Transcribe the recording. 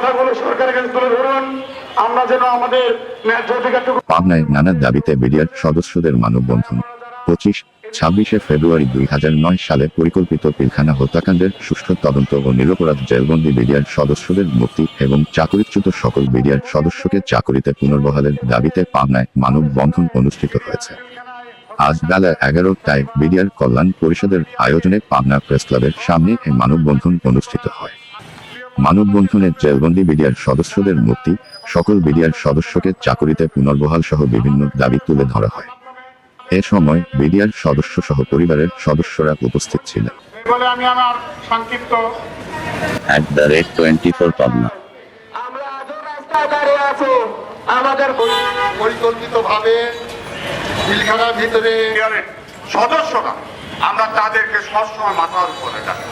কথাগুলো সরকারের কাছে তুলে ধরুন, আমরা যেন আমাদের ন্যায্য অধিকারটুকু। পাবনায় নানা দাবিতে বিডিআর সদস্যদের মানববন্ধন। 25-26 ফেব্রুয়ারি 2009 সালে পরিকল্পিত পিলখানা হত্যাকাণ্ডের সুষ্ঠু তদন্ত ও নিরপরাধ জেলবন্দি বিডিআর সদস্যদের মুক্তি এবং চাকরিচ্যুত সকল বিডিআর সদস্যকে চাকরিতে পুনর্বহালের দাবিতে পাবনায় মানববন্ধন অনুষ্ঠিত হয়েছে। আজ বেলা 11টায় বিডিআর কল্যাণ পরিষদের আয়োজনে পাবনা প্রেস ক্লাবের সামনে এই মানববন্ধন অনুষ্ঠিত হয়। মানববন্ধনে জেলবন্দি বিডিআর সদস্যদের মুক্তি, সকল বিডিআর সদস্যকে চাকরিতে পুনর্বহাল সহ বিভিন্ন দাবি তুলে ধরা হয়। এ সময় বিডিআর সদস্য সহ পরিবারের সদস্যরা উপস্থিত ছিলেন। বলে আমি আমার সংক্ষিপ্ত @24 পাবনা। আমরা আজও রাস্তায় দাঁড়িয়ে আছি, আমাদের পরিকল্পিতভাবে পিলখানার ভিতরে সদস্যরা আমরা তাদেরকে সবসময় মাথার উপরে রাখি।